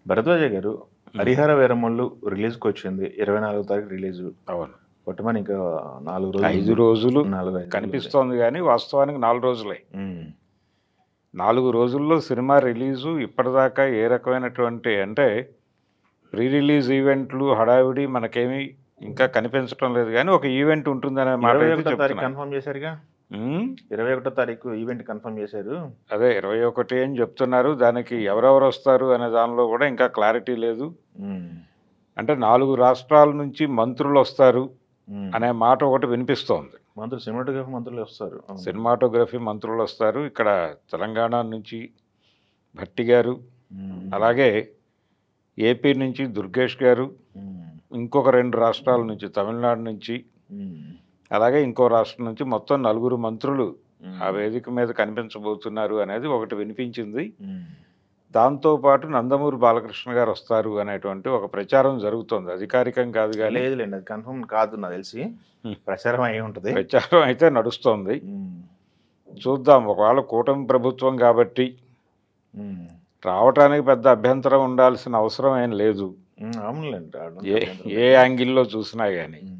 భరద్వాజ గారు హ్మ్. 'హరిహర వీరమల్లు' రిలీజ్‌కొచ్చింది. 24వ తారీఖు రిలీజు. అవును. కొట్టమని ఇంకా 4 5 రోజులుంది. రోజులు 4, 5 రోజులుంది. కనిపిస్తోంది గానీ, వాస్తవానికి 4 రోజులే. హ్మ్. 4 రోజుల్లో సినిమా రిలీజు ఇప్పటిదాకా ఏ రకమైనటువంటి అంటే, ప్రీ రిలీజ్ ఈవెంట్లు హడావిడి మనకేమీ ఇంకా కనిపించటం లేదు గానీ, ఒక ఈవెంట్ ఉంటుందనే మాట అయితే 21వ తారీఖు చెప్తున్నారు. కన్ఫర్మ్ చేశారుగా? హ్మ్. 21వ తారీఖు ఈవెంట్ కన్ఫర్మ్ చేశారు. అదే 21 అని చెప్తున్నారు. దానికి ఎవరెవరొస్తారు అనే దానిలో గూడా ఇంకా క్లారిటీ లేదు. హ్మ్. అంటే 4 రాష్ట్రాల నుంచి మంత్రులొస్తారు హ్మ్. అనే మాట ఒకటి వినిపిస్తోంది. మంత్రులు సినిమాటోగ్రఫీ మంత్రులే వస్తారు. అవును. సినిమాటోగ్రఫీ మంత్రులొస్తారు. ఇక్కడ తెలంగాణ నుంచి భట్టి గారు, హ్మ్. అలాగే ఏపీ నుంచి దుర్గేష్ గారు, హ్మ్. ఇంకొక 2 రాష్ట్రాల నుంచి తమిళనాడు నుంచి, హ్మ్. అలాగే ఇంకో రాష్ట్రం నుంచి మొత్తం నలుగురు మంత్రులు ఆ హ్మ్. వేదిక మీద కనిపించబోతున్నారు అనేది ఒకటి వినిపించింది. హ్మ్. దాంతో పాటు నందమూరి బాలకృష్ణ గారొస్తారు అనేటువంటి ఒక ప్రచారం జరుగుతోంది. అధికారికం కాదు గానీ లేదులెండి. అది కన్ఫర్మ్ కాదు నాకు తెలిసి. ప్రచారం అయ్యి ఉంటది. ప్రచారం అయితే నడుస్తోంది. హ్మ్. చూద్దాం ఒకవేళ కూటమి ప్రభుత్వం గాబట్టి హ్మ్. రావటానికి పెద్ద అభ్యంతరం ఉండాల్సిన అవసరం ఏం లేదు. హ్మ్. అవునులెండి. రావడానికి ఏ అభ్యంతరం ఏ లేదు. యాంగిల్‌లో చూసినా గాని. హ్మ్.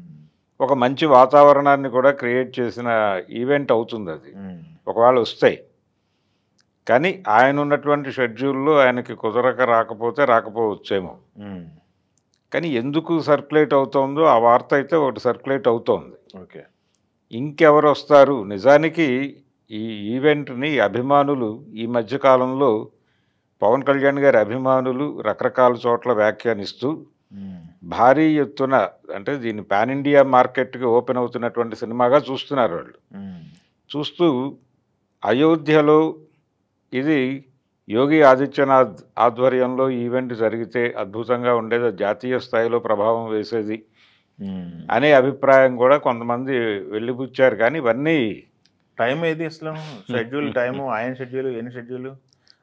ఒక మంచి వాతావరణాన్ని కూడా క్రియేట్ చేసిన ఈవెంట్ అవుతుందది. హ్మ్. ఒకవేళ వస్తే. కానీ ఆయనున్నటువంటి షెడ్యూల్‌లో ఆయనకి కుదరక రాకపోతే రాకపోవచ్చేమో. హ్మ్. కానీ ఎందుకు సర్క్యులేట్ అవుతోందో ఆ వార్త అయితే ఒకటి సర్క్యులేట్ అవుతోంది. ఓకే. ఇంకెవరొస్తారు? నిజానికి ఈ ఈవెంట్‌ని అభిమానులు ఈ మధ్య కాలంలో పవన్ కళ్యాణ్ గారి అభిమానులు రకరకాల చోట్ల వ్యాఖ్యానిస్తూ హ్మ్. భారీ ఎత్తున అంటే దీన్ని పాన్ ఇండియా మార్కెట్‌కి ఓపెన్ అవుతున్నటువంటి సినిమాగా చూస్తున్నారు వాళ్ళు. హ్మ్. చూస్తూ అయోధ్యలో ఇది యోగి ఆదిత్యనాథ్ ఆధ్వర్యంలో ఈవెంట్ జరిగితే అద్భుతంగా ఉండేది. అది జాతీయ స్థాయిలో ప్రభావం వేసేది హ్మ్. అనే అభిప్రాయం కూడా కొంతమంది వెలిబుచ్చారు. కానీ ఇవన్నీ టైం ఏది అసలు? షెడ్యూల్ టైము ఆయన షెడ్యూలు, ఈయన షెడ్యూలు.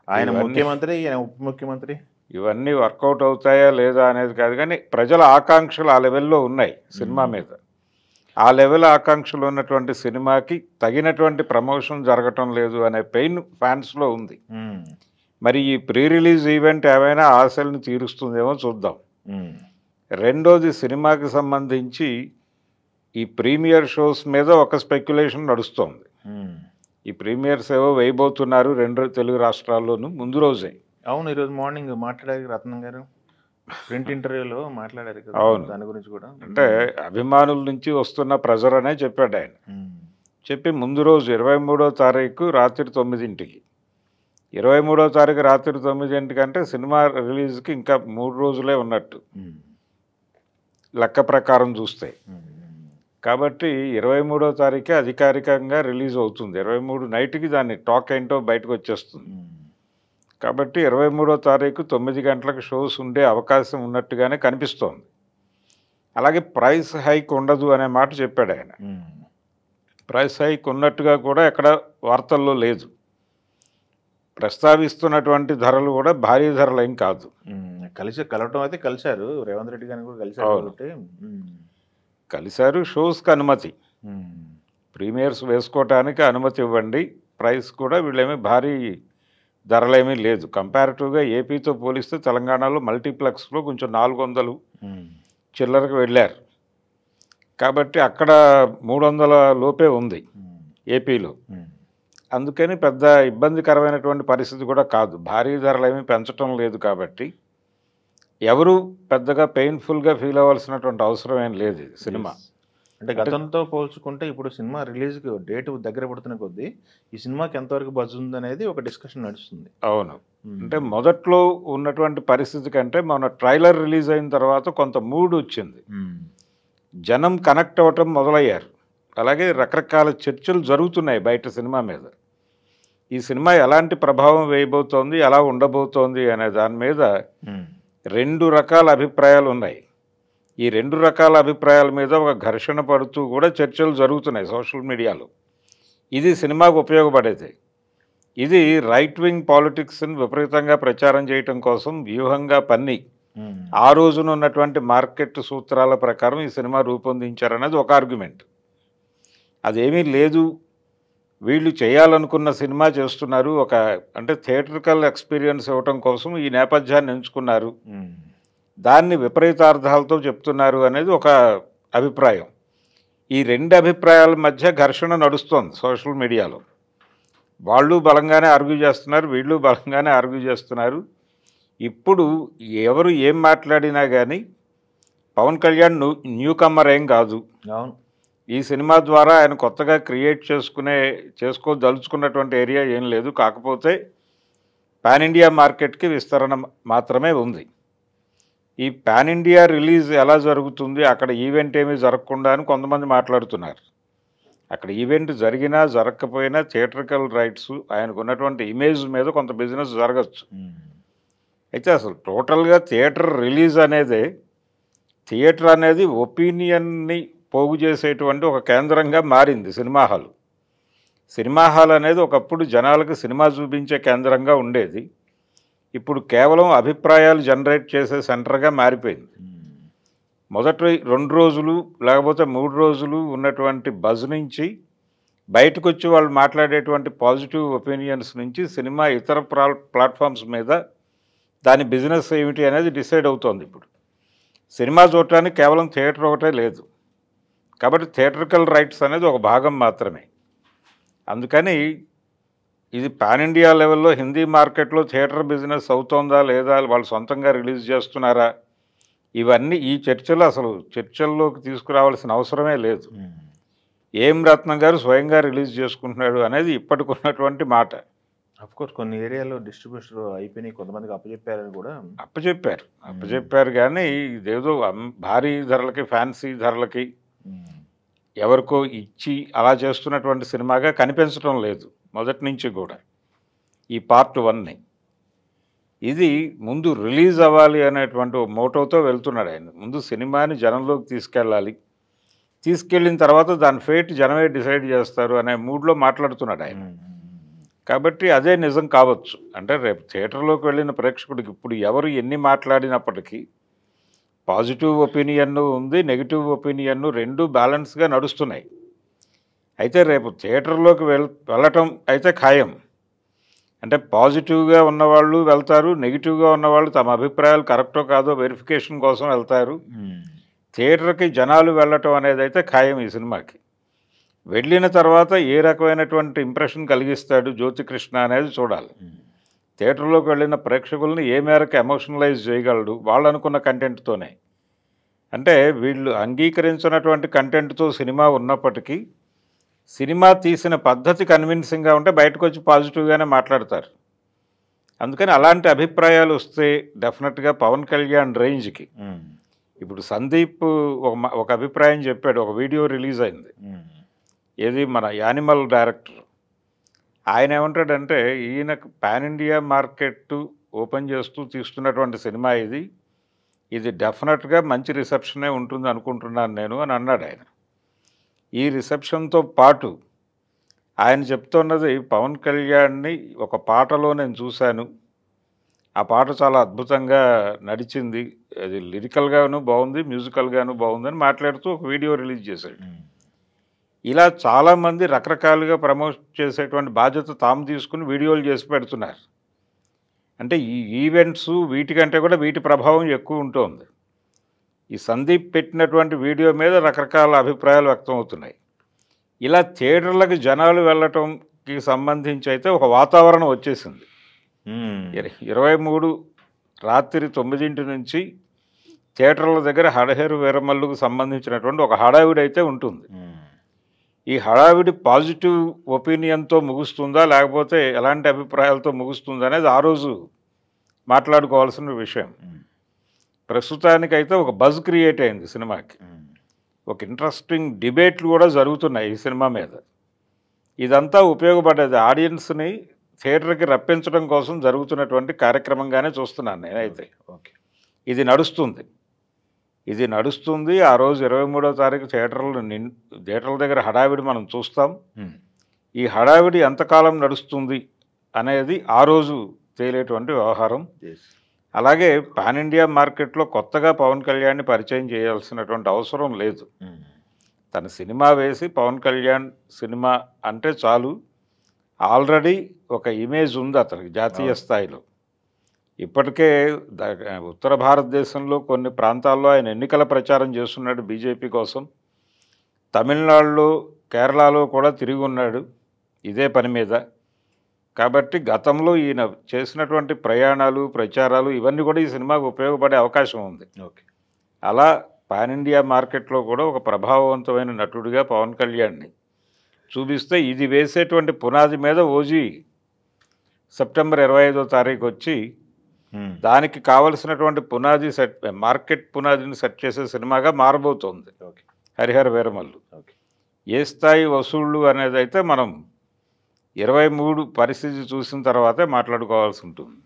ఆయన ఇవన్నీ ముఖ్యమంత్రి, ఈయన ఉప ముఖ్యమంత్రి. ఇవన్నీ వర్కౌట్ అవుతాయా లేదా అనేది కాదు కానీ ప్రజల ఆకాంక్షలు ఆ లెవెల్‌లో ఉన్నాయి సినిమా హ్మ్. మీద. ఆ లెవెల్ ఆకాంక్షలు ఉన్నటువంటి సినిమాకి తగినటువంటి ప్రమోషన్ జరగటం లేదు అనే పెయిన్ ఫ్యాన్స్‌లో ఉంది. హ్మ్. మరి ఈ ప్రీ రిలీజ్ ఈవెంట్ ఏమైనా ఆశలను తీరుస్తుందేమో చూద్దాం. హ్మ్. రెండోది సినిమాకి సంబంధించి ఈ ప్రీమియర్ షోస్ మీద ఒక స్పెక్యులేషన్ నడుస్తోంది. హ్మ్. ఈ ప్రీమియర్స్ ఏవో వేయబోతున్నారు 2 తెలుగు రాష్ట్రాల్లోనూ ముందు రోజే. అవును. ఈరోజు మార్నింగ్ మాట్లాడారు రత్నం గారు. ప్రింట్ ఇంటర్వ్యూలో మాట్లాడారు కదా! అవును. దాని గురించి కూడా. అంటే అభిమానుల నుంచి వస్తున్న ప్రెజర్ అనే చెప్పాడాయన. హ్మ్. చెప్పి ముందు రోజు 23వ తారీఖు రాత్రి 9కి. 23వ తారీఖు రాత్రి 9 అంటే సినిమా రిలీజ్‌కి ఇంకా 3 రోజులే ఉన్నట్టు. హ్మ్. లెక్క ప్రకారం చూస్తే. హ్మ్. హ్మ్. కాబట్టి 23వ తారీఖే అధికారికంగా రిలీజ్ అవుతుంది. 23 నైట్‌కి దాని టాక్ ఏంటో బయటకొచ్చేస్తుంది. హ్మ్. కాబట్టి 23వ తారీఖు 9 గంటలకు షోస్ ఉండే అవకాశం ఉన్నట్టుగానే కనిపిస్తోంది. అలాగే ప్రైస్ హైక్ ఉండదు అనే మాట చెప్పాడాయన. హ్మ్. ప్రైస్ హైక్ ఉన్నట్టుగా కూడా ఎక్కడ వార్తల్లో లేదు. ప్రస్తావిస్తున్నటువంటి ధరలు కూడా భారీ ధరలేం కాదు. హ్మ్. కలవటం అయితే కలిసారు. రేవంత్ రెడ్డి గారిని కూడా కలిసారు అవును. కాబట్టి. హ్మ్. కలిసారు. షోస్‌కి అనుమతి. హ్మ్. ప్రీమియర్స్ వేసుకోవటానికి అనుమతి ఇవ్వండి. ప్రైస్ కూడా వీళ్ళేమి భారీ ధరలేమీ లేదు. కంపారిటివ్‌గా ఏపీతో పోలిస్తే తెలంగాణలో మల్టీప్లెక్స్‌లో కొంచెం 400 హ్మ్. చిల్లరకు వెళ్ళారు. కాబట్టి అక్కడ 300 లోపే ఉంది హ్మ్. ఏపీలో. హ్మ్. అందుకని పెద్ద ఇబ్బందికరమైనటువంటి పరిస్థితి కూడా కాదు. భారీ ధరలేమీ పెంచటం లేదు కాబట్టి, ఎవరు పెద్దగా పెయిన్‌ఫుల్‌గా ఫీల్ అవ్వాల్సినటువంటి అవసరం ఏం లేదు ఇది సినిమా. యెస్. అంటే అంటే గతంతో పోల్చుకుంటే ఇప్పుడు సినిమా రిలీజ్‌కి డేట్ దగ్గర పడుతున్న కొద్దీ, ఈ సినిమాకి ఎంతవరకు బజ్ ఉందనేది ఒక డిస్కషన్ నడుస్తుంది. అవును. హ్మ్. అంటే మొదట్లో ఉన్నటువంటి పరిస్థితి కంటే మన ట్రైలర్ రిలీజ్ అయిన తర్వాత కొంత మూడ్ వచ్చింది. హ్మ్. జనం కనెక్ట్ అవ్వటం మొదలయ్యారు. అలాగే రకరకాల చర్చలు జరుగుతున్నాయి బయట సినిమా మీద. ఈ సినిమా ఎలాంటి ప్రభావం వేయబోతోంది, ఎలా ఉండబోతోంది అనే దాని మీద హ్మ్. 2 రకాల అభిప్రాయాలున్నాయి. ఈ 2 రకాల అభిప్రాయాల మీద ఒక ఘర్షణ పడుతూ కూడా చర్చలు జరుగుతున్నాయి సోషల్ మీడియాలో. ఇది సినిమాకు ఉపయోగపడేదే. ఇది రైట్ వింగ్ పాలిటిక్స్‌ని విపరీతంగా ప్రచారం చేయటం కోసం వ్యూహంగా పన్ని, హ్మ్. ఆ రోజున ఉన్నటువంటి మార్కెట్ సూత్రాల ప్రకారం ఈ సినిమా రూపొందించారన్నది ఒక ఆర్గ్యుమెంట్. అదేమీ లేదు. వీళ్ళు చేయాలనుకున్న సినిమా చేస్తున్నారు. అంటే థియేట్రికల్ ఎక్స్‌పీరియన్స్ ఇవ్వటం కోసం ఈ నేపథ్యాన్ని ఎంచుకున్నారు. దాన్ని విపరీతార్థాలతో చెప్తున్నారు అనేది ఒక అభిప్రాయం. ఈ 2 అభిప్రాయాల మధ్య ఘర్షణ నడుస్తోంది సోషల్ మీడియాలో. వాళ్ళు బలంగానే ఆర్గ్యూ చేస్తున్నారు. వీళ్ళు బలంగానే ఆర్గ్యూ చేస్తున్నారు. ఇప్పుడు ఎవరు ఏం మాట్లాడినా గానీ పవన్ కళ్యాణ్ న్యూ కమ్మర్ ఏం కాదు. అవును. ఈ సినిమా ద్వారా ఆయన కొత్తగా క్రియేట్ చేసుకోదలుచుకున్నటువంటి ఏరియా ఏం లేదు. కాకపోతే పాన్ ఇండియా మార్కెట్‌కి విస్తరణ మాత్రమే ఉంది. ఈ పాన్ ఇండియా రిలీజ్ ఎలా జరుగుతుంది? అక్కడ ఈవెంట్ ఏమీ జరగకుండా అని కొంతమంది మాట్లాడుతున్నారు. అక్కడ ఈవెంట్ జరిగినా జరగకపోయినా థియేట్రికల్ రైట్స్ ఆయనకున్నటువంటి ఇమేజ్ మీద కొంత బిజినెస్ జరగచ్చు. అయితే అసలు టోటల్గా థియేటర్ అనేది ఒపీనియన్ని పోగు చేసేటువంటి ఒక కేంద్రంగా మారింది సినిమా హాల్. సినిమా హాల్ అనేది ఒకప్పుడు జనాలకు సినిమా చూపించే కేంద్రంగా ఉండేది. ఇప్పుడు కేవలం అభిప్రాయాలు జనరేట్ చేసే సెంటర్గా మారిపోయింది. మొదటి 2 రోజులు లేకపోతే 3 రోజులు ఉన్నటువంటి బజ్ నుంచి బయటకు వచ్చి వాళ్ళు మాట్లాడేటువంటి పాజిటివ్ ఒపీనియన్స్ నుంచి సినిమా ఇతర ప్లాట్ఫామ్స్ మీద దాని బిజినెస్ ఏమిటి అనేది డిసైడ్ అవుతోంది. ఇప్పుడు సినిమా చూడటానికి కేవలం థియేటర్ ఒకటే లేదు కాబట్టి థియేట్రికల్ రైట్స్ అనేది ఒక భాగం మాత్రమే. అందుకని ఇది పాన్ ఇండియా లెవెల్లో హిందీ మార్కెట్లో థియేటర్ బిజినెస్ అవుతోందా లేదా, వాళ్ళు సొంతంగా రిలీజ్ చేస్తున్నారా, ఇవన్నీ ఈ చర్చల్లోకి తీసుకురావాల్సిన అవసరమే లేదు. ఏం రత్నం గారు స్వయంగా రిలీజ్ చేసుకుంటున్నాడు అనేది ఇప్పటికున్నటువంటి మాట. అఫ్కోర్స్ కొన్ని ఏరియాలో డిస్ట్రిబ్యూషన్ అయిపోయినాయి, కొంతమందికి అప్పచెప్పారని కూడా అప్పచెప్పారు కానీ ఇదేదో భారీ ధరలకి ఫ్యాన్సీ ధరలకి ఎవరికో ఇచ్చి అలా చేస్తున్నటువంటి సినిమాగా కనిపించడం లేదు మొదటి నుంచి కూడా. ఈ పార్ట్ 1ని ఇది ముందు రిలీజ్ అవ్వాలి అనేటువంటి మోటోతో వెళ్తున్నాడు ఆయన. ముందు సినిమాని జనంలోకి తీసుకెళ్ళిన తర్వాత దాని ఫేట్ జనమే డిసైడ్ చేస్తారు అనే మూడ్లో మాట్లాడుతున్నాడు ఆయన. కాబట్టి అదే నిజం కావచ్చు. అంటే రేపు థియేటర్లోకి వెళ్ళిన ప్రేక్షకుడికి ఇప్పుడు ఎవరు ఎన్ని మాట్లాడినప్పటికీ పాజిటివ్ ఒపీనియన్ ఉంది, నెగిటివ్ ఒపీనియన్, రెండు బ్యాలెన్స్గా నడుస్తున్నాయి. అయితే రేపు థియేటర్లోకి వెళ్ళటం అయితే ఖాయం. అంటే పాజిటివ్గా ఉన్నవాళ్ళు వెళ్తారు, నెగిటివ్గా ఉన్నవాళ్ళు తమ అభిప్రాయాలు కరెక్టో కాదో వెరిఫికేషన్ కోసం వెళ్తారు. థియేటర్కి జనాలు వెళ్ళటం అనేది అయితే ఖాయం ఈ సినిమాకి. వెళ్ళిన తర్వాత ఏ రకమైనటువంటి ఇంప్రెషన్ కలిగిస్తాడు జ్యోతికృష్ణ అనేది చూడాలి. థియేటర్లోకి వెళ్ళిన ప్రేక్షకుల్ని ఏ మేరకు ఎమోషనలైజ్ చేయగలడు వాళ్ళు అనుకున్న కంటెంట్తోనే. అంటే వీళ్ళు అంగీకరించినటువంటి కంటెంట్తో సినిమా ఉన్నప్పటికీ సినిమా తీసిన పద్ధతి కన్విన్సింగ్గా ఉంటే బయటకు వచ్చి పాజిటివ్గానే మాట్లాడతారు. అందుకని అలాంటి అభిప్రాయాలు వస్తే డెఫినెట్గా పవన్ కళ్యాణ్ రేంజ్కి ఇప్పుడు సందీప్ ఒక అభిప్రాయం చెప్పాడు, ఒక వీడియో రిలీజ్ అయింది. ఏది మన యానిమల్ డైరెక్టర్ ఆయన ఏమంటాడంటే, ఈయనకు పాన్ ఇండియా మార్కెట్ ఓపెన్ చేస్తూ తీస్తున్నటువంటి సినిమా ఇది డెఫినెట్గా మంచి రిసెప్షనే ఉంటుంది అనుకుంటున్నాను నేను అని అన్నాడు ఆయన. ఈ రిసెప్షన్తో పాటు ఆయన చెప్తున్నది పవన్ కళ్యాణ్ని ఒక పాటలో నేను చూశాను, ఆ పాట చాలా అద్భుతంగా నడిచింది, అది లిరికల్గాను బాగుంది, మ్యూజికల్గాను బాగుందని మాట్లాడుతూ ఒక వీడియో రిలీజ్ చేశాడు. ఇలా చాలామంది రకరకాలుగా ప్రమోట్ చేసేటువంటి బాధ్యత తాము తీసుకుని వీడియోలు చేసి పెడుతున్నారు. అంటే ఈ ఈవెంట్స్ వీటికంటే కూడా వీటి ప్రభావం ఎక్కువ ఉంటుంది. ఈ సందీప్ పెట్టినటువంటి వీడియో మీద రకరకాల అభిప్రాయాలు వ్యక్తం అవుతున్నాయి. ఇలా థియేటర్లకు జనాలు వెళ్ళటంకి సంబంధించి అయితే ఒక వాతావరణం వచ్చేసింది. 23 రాత్రి 9 నుంచి థియేటర్ల దగ్గర హడహేరు వీరమల్లుకు సంబంధించినటువంటి ఒక హడావిడి అయితే ఉంటుంది. ఈ హడావిడి పాజిటివ్ ఒపీనియన్తో ముగుస్తుందా లేకపోతే ఎలాంటి అభిప్రాయాలతో ముగుస్తుందా అనేది ఆ రోజు మాట్లాడుకోవాల్సిన విషయం. ప్రస్తుతానికైతే ఒక బజ్ క్రియేట్ అయింది సినిమాకి, ఒక ఇంట్రెస్టింగ్ డిబేట్లు కూడా జరుగుతున్నాయి ఈ సినిమా మీద. ఇదంతా ఉపయోగపడేది ఆడియన్స్ని థియేటర్కి రప్పించడం కోసం జరుగుతున్నటువంటి కార్యక్రమంగానే చూస్తున్నాను నేనైతే. ఇది నడుస్తుంది. ఆ రోజు 23వ తారీఖు థియేటర్ల దగ్గర హడావిడి మనం చూస్తాం. ఈ హడావిడి ఎంతకాలం నడుస్తుంది అనేది ఆ రోజు తేలేటువంటి వ్యవహారం. అలాగే పాన్ ఇండియా మార్కెట్లో కొత్తగా పవన్ కళ్యాణ్ని పరిచయం చేయాల్సినటువంటి అవసరం లేదు. తన సినిమా వేసి పవన్ కళ్యాణ్ సినిమా అంటే చాలు, ఆల్రెడీ ఒక ఇమేజ్ ఉంది అతనికి జాతీయ స్థాయిలో. ఇప్పటికే ఉత్తర భారతదేశంలో కొన్ని ప్రాంతాల్లో ఆయన ఎన్నికల ప్రచారం చేస్తున్నాడు బీజేపీ కోసం. తమిళనాడులో, కేరళలో కూడా తిరిగి ఉన్నాడు ఇదే పని మీద. కాబట్టి గతంలో ఈయన చేసినటువంటి ప్రయాణాలు, ప్రచారాలు ఇవన్నీ కూడా ఈ సినిమాకు ఉపయోగపడే అవకాశం ఉంది. ఓకే. అలా పాన్ ఇండియా మార్కెట్లో కూడా ఒక ప్రభావవంతమైన నటుడిగా పవన్ కళ్యాణ్ని చూపిస్తే ఇది వేసేటువంటి పునాది మీద ఓజీ సెప్టెంబర్ 25వ తారీఖు వచ్చి దానికి కావలసినటువంటి పునాది మార్కెట్ పునాదిని సెట్ చేసే సినిమాగా మారబోతోంది ఓకే. హరిహర వీరమల్లు. ఓకే. ఏ స్థాయి వసూళ్ళు అనేది అయితే మనం 23 పరిస్థితి చూసిన తర్వాతే మాట్లాడుకోవాల్సి ఉంటుంది.